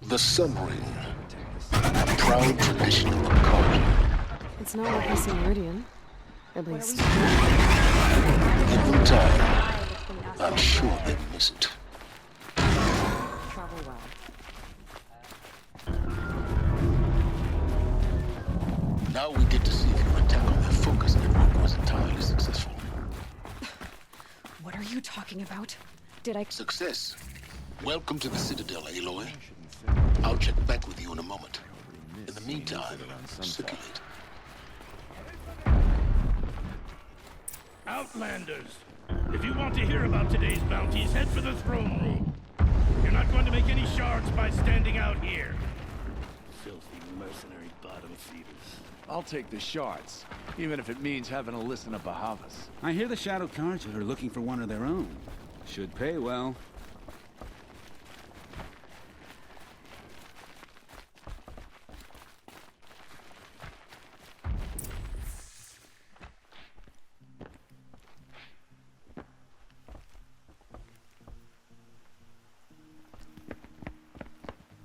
The Sun Ring, a proud tradition of the cult. It's not like missing Meridian. At least. Give them time. I'm sure they'll miss it. Travel well. Now we get to see if your attack on their focus network was entirely successful. What are you talking about? Did I... Success. Welcome to the Citadel, Aloy. I'll check back with you in a moment. In the meantime, circulate. Outlanders! If you want to hear about today's bounties, head for the throne room. You're not going to make any shards by standing out here. Filthy mercenary bottom feeders. I'll take the shards, even if it means having to listen to Bahavas. I hear the Shadow Carja are looking for one of their own. Should pay well.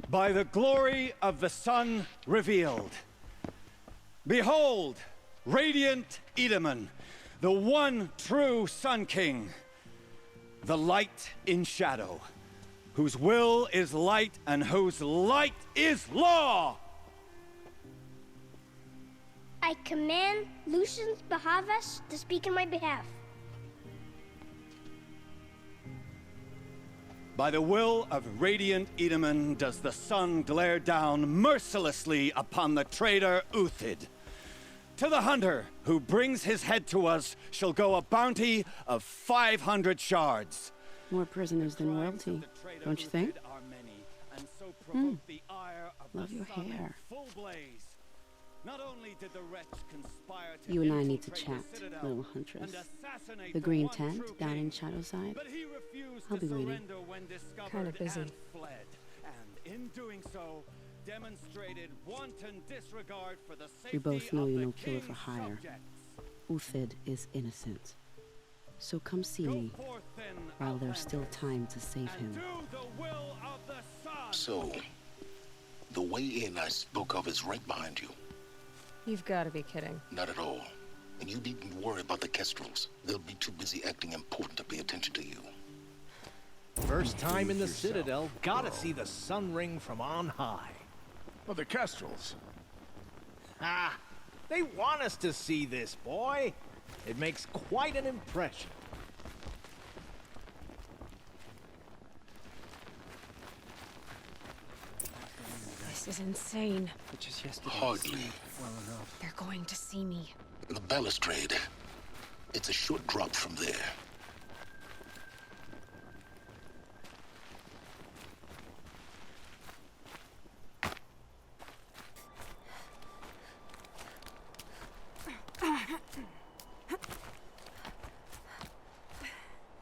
By the glory of the sun revealed. Behold, radiant Edaman, the one true Sun King, the light in shadow, whose will is light and whose light is law! I command Lucius Bahavas to speak in my behalf. By the will of radiant Edaman does the sun glare down mercilessly upon the traitor Uthid. To the hunter who brings his head to us shall go a bounty of 500 shards. More prisoners than royalty, don't you think? Love your hair. Not only did the wretch conspire to You and I need to infiltrate chat, the Citadel little huntress. and assassinate The green one tent true down king, in Shadowside. but he refused I'll to be waiting. surrender when discovered Kinda busy. and fled. And in doing so, demonstrated wanton disregard for the safety We both know of you're the no killer for king's hire. subjects. Uthid is innocent. So come see Go me forth then, while there's still outlanders, time to save and him. do the will of the sun. So, the way in I spoke of is right behind you. You've got to be kidding. Not at all. And you needn't worry about the Kestrels. They'll be too busy acting important to pay attention to you. First time in the Citadel, gotta see the Sun Ring from on high. Well, the Kestrels. Ha! They want us to see this, boy. It makes quite an impression. This is insane. Hardly. They're going to see me. The balustrade. It's a short drop from there.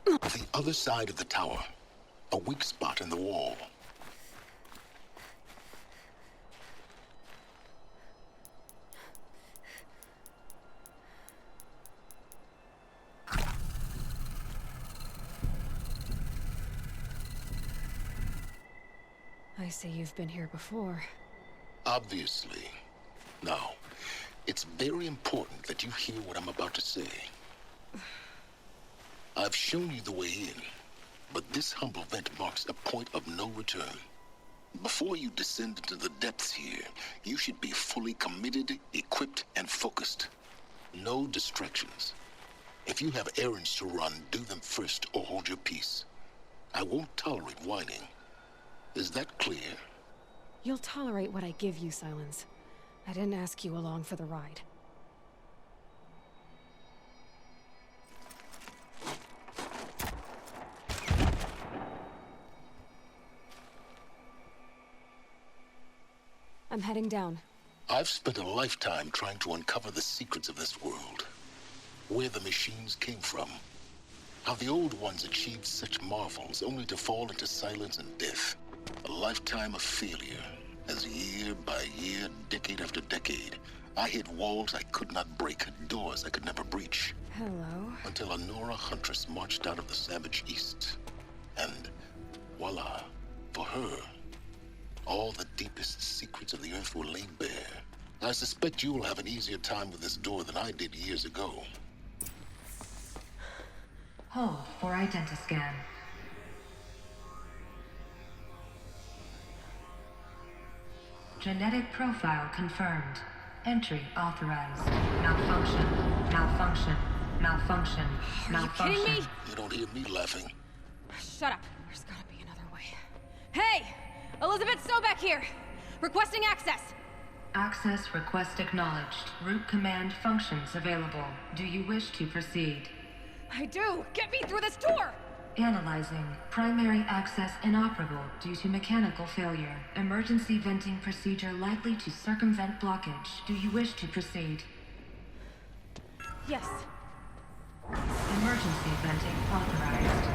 The other side of the tower. A weak spot in the wall. I see you've been here before. Obviously. Now, it's very important that you hear what I'm about to say. I've shown you the way in, but this humble vent marks a point of no return. Before you descend into the depths here, you should be fully committed, equipped, and focused. No distractions. If you have errands to run, do them first or hold your peace. I won't tolerate whining. Is that clear? You'll tolerate what I give you, Silence. I didn't ask you along for the ride. I'm heading down. I've spent a lifetime trying to uncover the secrets of this world. Where the machines came from. How the old ones achieved such marvels only to fall into silence and death. A lifetime of failure, as year by year, decade after decade, I hit walls I could not break, doors I could never breach. Hello. Until a Nora huntress marched out of the savage east. And voila, for her, all the deepest secrets of the Earth will lay bare. I suspect you will have an easier time with this door than I did years ago. Hold for identiscan. Genetic profile confirmed. Entry authorized. Malfunction. Malfunction. Malfunction. Malfunction. Are you kidding me? You don't hear me laughing. Shut up. There's gotta be another way. Hey! Elizabeth Sobek here! Requesting access! Access request acknowledged. Root command functions available. Do you wish to proceed? I do! Get me through this door! Analyzing. Primary access inoperable due to mechanical failure. Emergency venting procedure likely to circumvent blockage. Do you wish to proceed? Yes. Emergency venting authorized.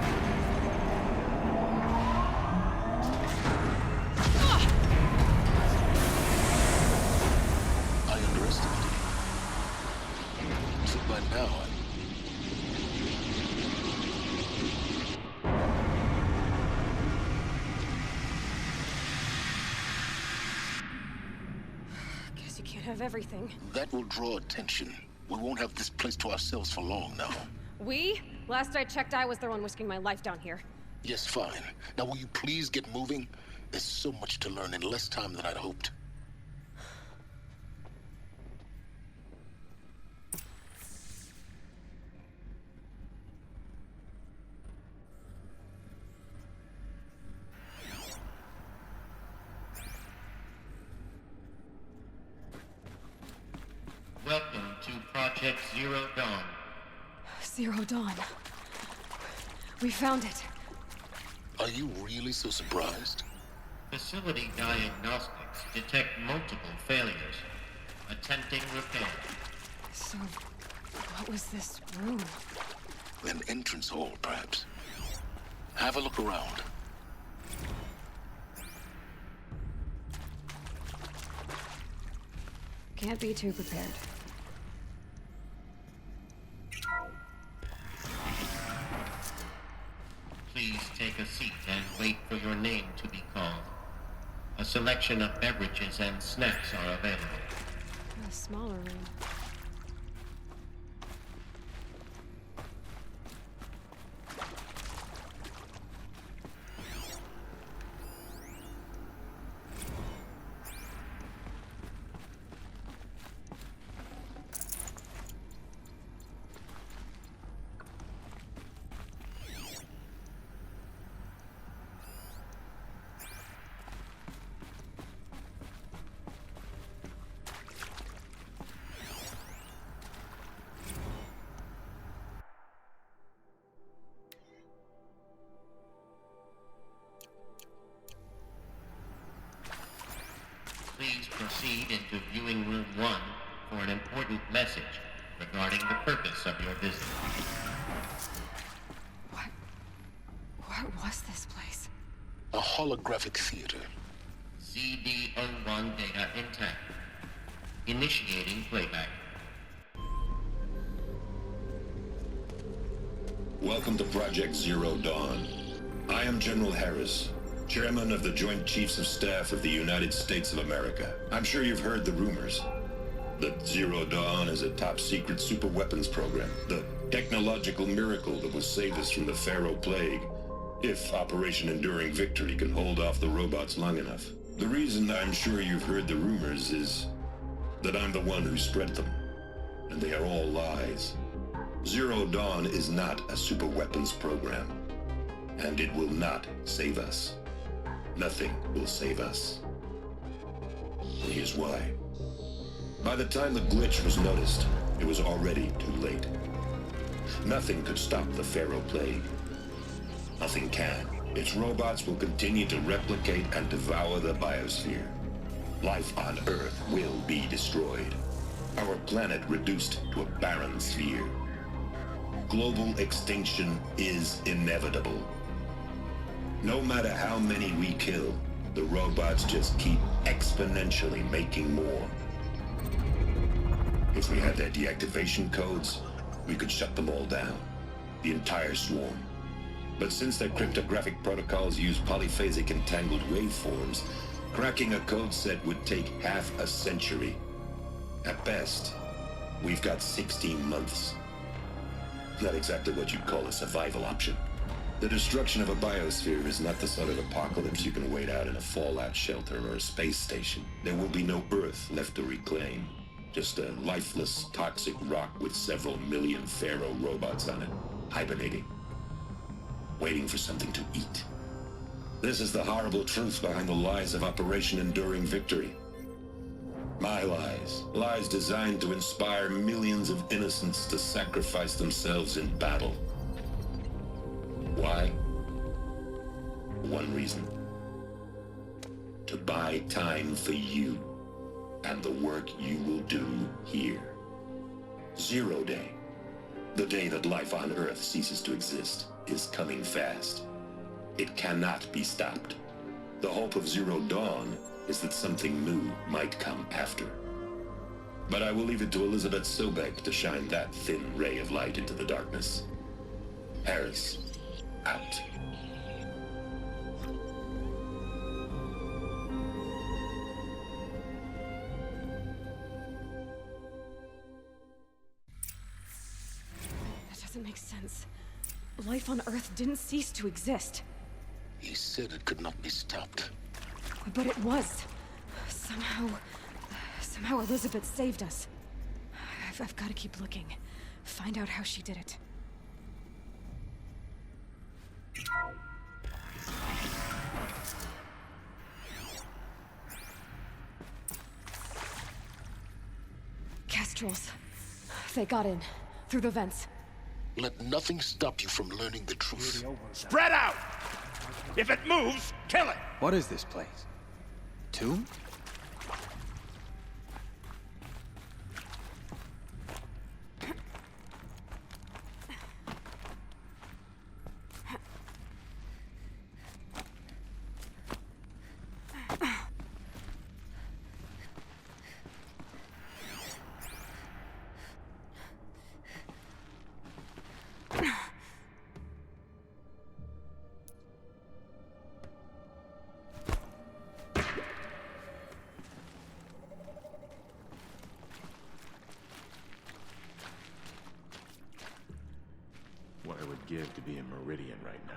I underestimated you. So by now, Guess you can't have everything. that will draw attention. We won't have this place to ourselves for long now. We? Last I checked, I was the one risking my life down here. Yes, fine. Now will you please get moving? There's so much to learn in less time than I'd hoped. Welcome to Project Zero Dawn. Zero Dawn. We found it. Are you really so surprised? Facility diagnostics detect multiple failures. Attempting repair. So, what was this room? An entrance hall, perhaps. Have a look around. Can't be too prepared. Please take a seat and wait for your name to be called. A selection of beverages and snacks are available. A smaller room. Please proceed into viewing room 1 for an important message regarding the purpose of your visit. What was this place? A holographic theater. CD01 data intact. Initiating playback. Welcome to Project Zero Dawn. I am General Harris, Chairman of the Joint Chiefs of Staff of the United States of America. I'm sure you've heard the rumors that Zero Dawn is a top-secret superweapons program, the technological miracle that will save us from the Pharaoh Plague, if Operation Enduring Victory can hold off the robots long enough. The reason I'm sure you've heard the rumors is that I'm the one who spread them, and they are all lies. Zero Dawn is not a superweapons program, and it will not save us. Nothing will save us. And here's why. By the time the glitch was noticed, it was already too late. Nothing could stop the Pharaoh Plague. Nothing can. Its robots will continue to replicate and devour the biosphere. Life on Earth will be destroyed. Our planet reduced to a barren sphere. Global extinction is inevitable. No matter how many we kill, the robots just keep exponentially making more. If we had their deactivation codes, we could shut them all down. The entire swarm. But since their cryptographic protocols use polyphasic entangled waveforms, Cracking a code set would take half a century. At best, we've got 16 months. Not exactly what you'd call a survival option. The destruction of a biosphere is not the sort of apocalypse you can wait out in a fallout shelter or a space station. There will be no Earth left to reclaim. Just a lifeless, toxic rock with several million Pharaoh robots on it, hibernating, waiting for something to eat. This is the horrible truth behind the lies of Operation Enduring Victory. My lies. Lies designed to inspire millions of innocents to sacrifice themselves in battle. Why? One reason. To buy time for you and the work you will do here. Zero Day, the day that life on Earth ceases to exist, is coming fast. It cannot be stopped. The hope of Zero Dawn is that something new might come after. But I will leave it to Elizabeth Sobek to shine that thin ray of light into the darkness. Harris, out. That doesn't make sense. Life on Earth didn't cease to exist. He said it could not be stopped. But it was. Somehow Elizabeth saved us. I've got to keep looking. Find out how she did it. Kestrels. They got in. Through the vents. Let nothing stop you from learning the truth. Spread out! If it moves, kill it! What is this place? Tomb? What I would give to be in Meridian right now.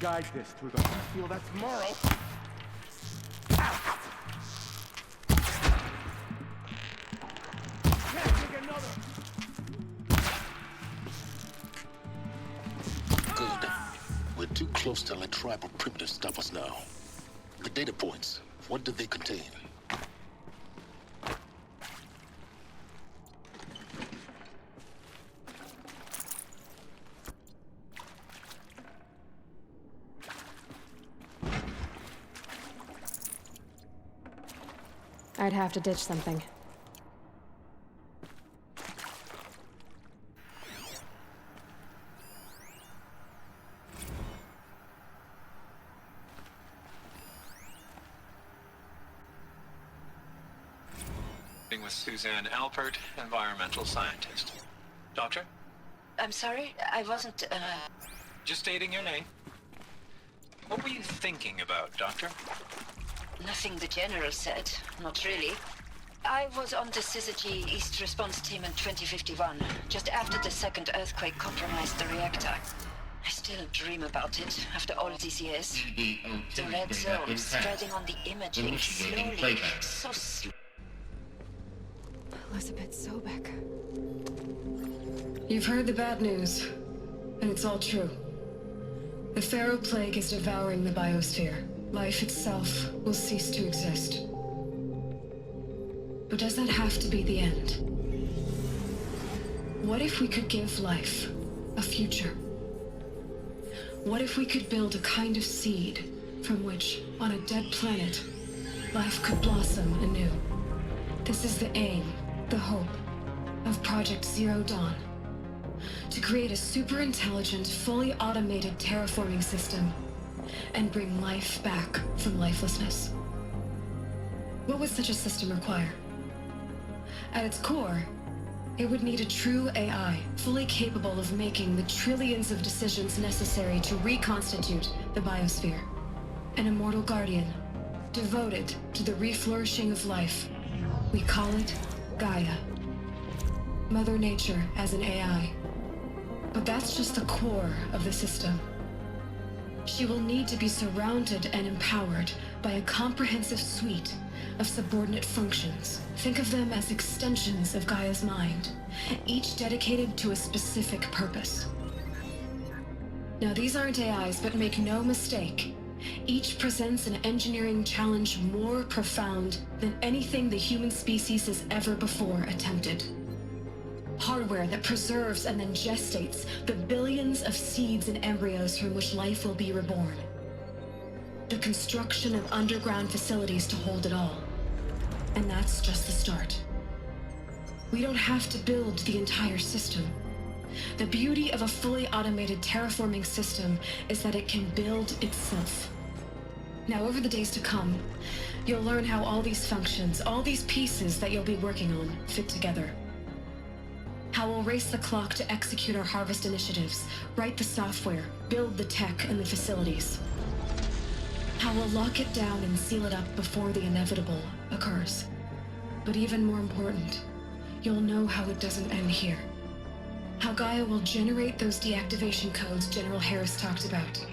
Guide this through the field. That's tomorrow. Can't take another. Good. We're too close to let tribal primitives stop us now. The data points, what do they contain? I'd have to ditch something. With Suzanne Alpert, environmental scientist. Doctor? I'm sorry, I wasn't, Just stating your name. What were you thinking about, Doctor? Nothing the General said. Not really. I was on the Syzygy East Response Team in 2051, just after the second earthquake compromised the reactor. I still dream about it, after all these years. The red zone spreading on the imaging slowly. So slow. Elizabeth Sobek. You've heard the bad news, and it's all true. The Pharaoh Plague is devouring the biosphere. Life itself will cease to exist. But does that have to be the end? What if we could give life a future? What if we could build a kind of seed from which, on a dead planet, life could blossom anew? This is the aim, the hope, of Project Zero Dawn. To create a super-intelligent, fully automated terraforming system and bring life back from lifelessness. What would such a system require? At its core, it would need a true AI, fully capable of making the trillions of decisions necessary to reconstitute the biosphere. An immortal guardian, devoted to the reflourishing of life. We call it Gaia. Mother Nature as an AI. But that's just the core of the system. She will need to be surrounded and empowered by a comprehensive suite of subordinate functions. Think of them as extensions of Gaia's mind, each dedicated to a specific purpose. Now, these aren't AIs, but make no mistake, each presents an engineering challenge more profound than anything the human species has ever before attempted. Hardware that preserves and then gestates the billions of seeds and embryos from which life will be reborn. The construction of underground facilities to hold it all. And that's just the start. We don't have to build the entire system. The beauty of a fully automated terraforming system is that it can build itself. Now, over the days to come, you'll learn how all these functions, all these pieces that you'll be working on, fit together. How we'll race the clock to execute our harvest initiatives, write the software, build the tech and the facilities. How we'll lock it down and seal it up before the inevitable occurs. But even more important, you'll know how it doesn't end here. How Gaia will generate those deactivation codes General Harris talked about,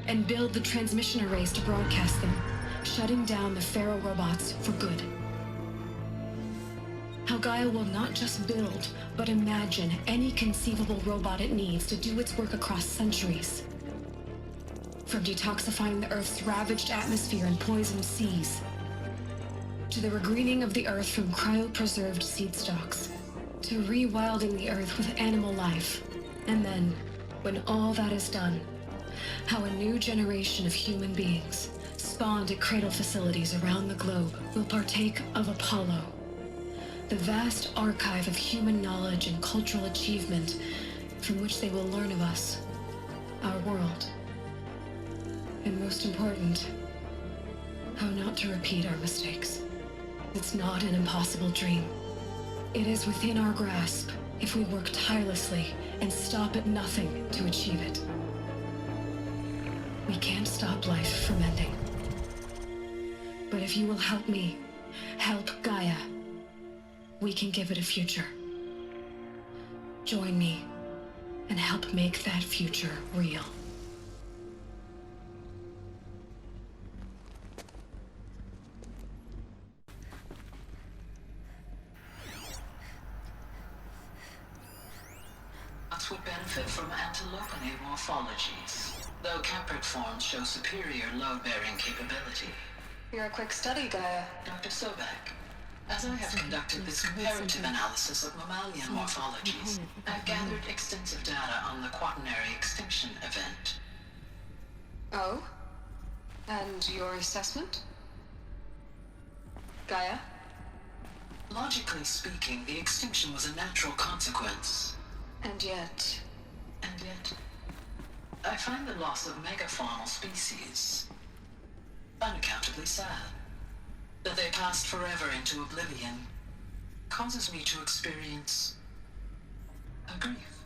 and build the transmission arrays to broadcast them, shutting down the Pharaoh robots for good. How Gaia will not just build, but imagine any conceivable robot it needs to do its work across centuries. From detoxifying the Earth's ravaged atmosphere and poisoned seas, to the regreening of the Earth from cryopreserved seed stalks, to rewilding the Earth with animal life. And then, when all that is done, how a new generation of human beings, spawned at cradle facilities around the globe, will partake of Apollo, the vast archive of human knowledge and cultural achievement from which they will learn of us, our world. And most important, how not to repeat our mistakes. It's not an impossible dream. It is within our grasp if we work tirelessly and stop at nothing to achieve it. We can't stop life from ending. But if you will help me, help Gaia, we can give it a future. Join me and help make that future real. Would benefit from antilopenate morphologies, though Caprid forms show superior load-bearing capability. You're a quick study, Gaia. Dr. Sobek, as I have conducted this comparative analysis of mammalian morphologies, I've gathered extensive data on the Quaternary extinction event. Oh? And your assessment? Gaia, Logically speaking, the extinction was a natural consequence. And yet... I find the loss of megafaunal species unaccountably sad. That they passed forever into oblivion causes me to experience a grief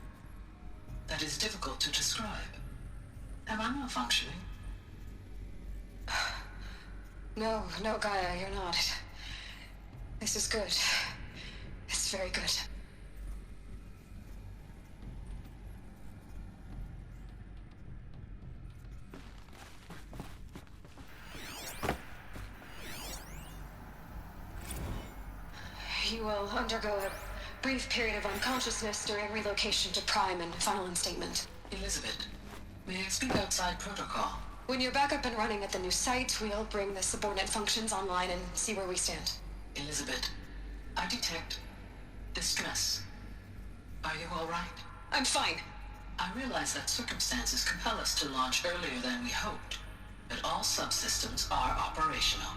that is difficult to describe. Am I malfunctioning? No, Gaia, you're not. This is good. It's very good. You will undergo a brief period of unconsciousness during relocation to Prime and final instatement. Elizabeth, may I speak outside protocol? When you're back up and running at the new site, we'll bring the subordinate functions online and see where we stand. Elizabeth, I detect distress. Are you all right? I'm fine. I realize that circumstances compel us to launch earlier than we hoped, but all subsystems are operational.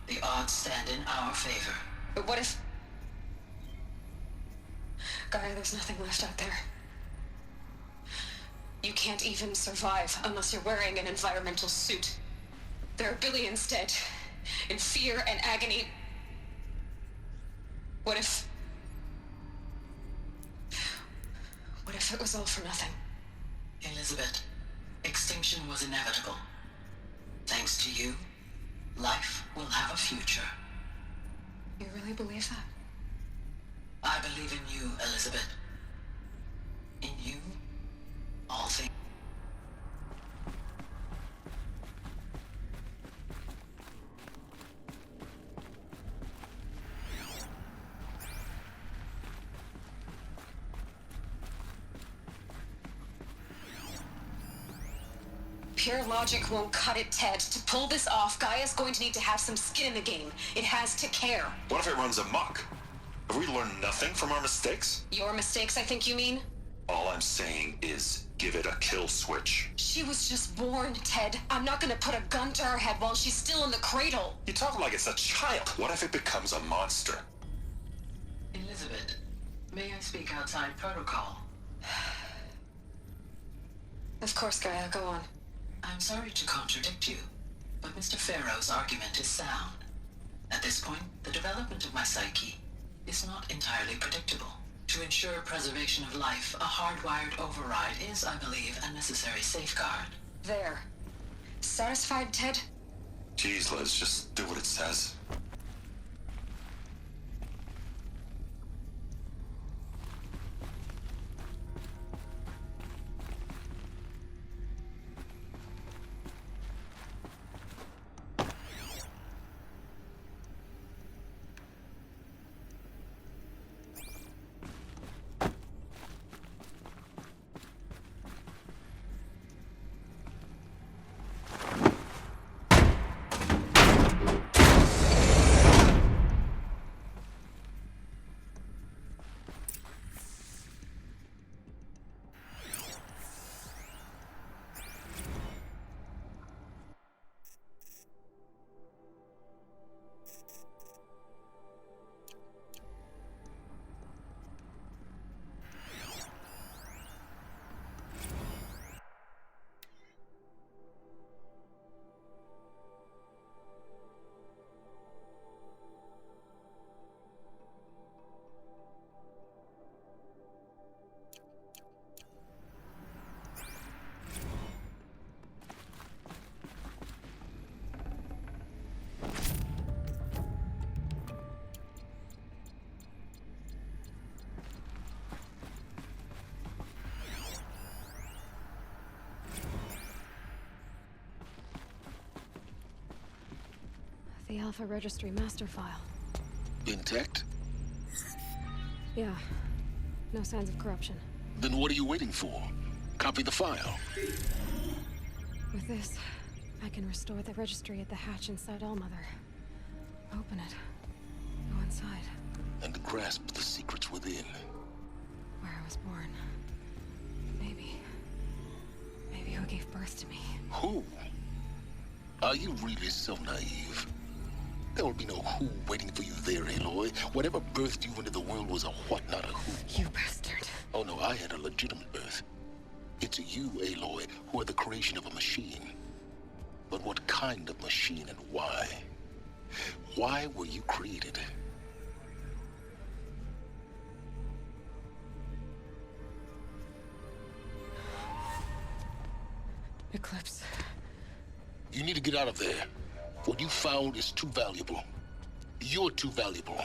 The odds stand in our favor. But what if... Gaia, there's nothing left out there. You can't even survive unless you're wearing an environmental suit. There are billions dead, in fear and agony. What if it was all for nothing? Elizabeth, extinction was inevitable. Thanks to you, life will have a future. You really believe that? I believe in you, Elizabeth. In you, all things. Pure logic won't cut it, Ted. To pull this off, Gaia's going to need to have some skin in the game. It has to care. What if it runs amok? Have we learned nothing from our mistakes? Your mistakes, I think you mean? All I'm saying is, give it a kill switch. She was just born, Ted. I'm not gonna put a gun to her head while she's still in the cradle. You talk like it's a child. What if it becomes a monster? Elizabeth, may I speak outside protocol? Of course, Gaia, go on. I'm sorry to contradict you, but Mr. Farrow's argument is sound. At this point, the development of my psyche is not entirely predictable. To ensure preservation of life, a hardwired override is, I believe, a necessary safeguard. There. Satisfied, Ted? Jeez, Liz, just do what it says. The Alpha Registry master file. Intact? Yeah. No signs of corruption. Then what are you waiting for? Copy the file. With this, I can restore the registry at the hatch inside Allmother. Open it. Go inside. And grasp the secrets within. Where I was born. Maybe who gave birth to me. Who? Are you really so naive? There will be no who waiting for you there, Aloy. Whatever birthed you into the world was a what, not a who. You bastard. Oh no, I had a legitimate birth. It's you, Aloy, who are the creation of a machine. But what kind of machine and why? Why were you created? Eclipse. You need to get out of there. What you found is too valuable. You're too valuable.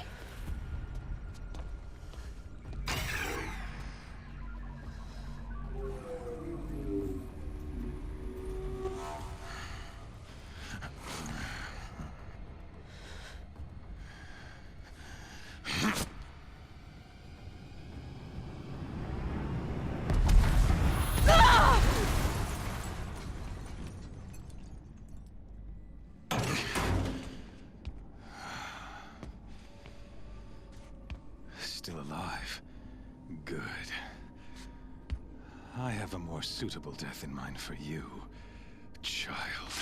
Still alive. Good. I have a more suitable death in mind for you, child.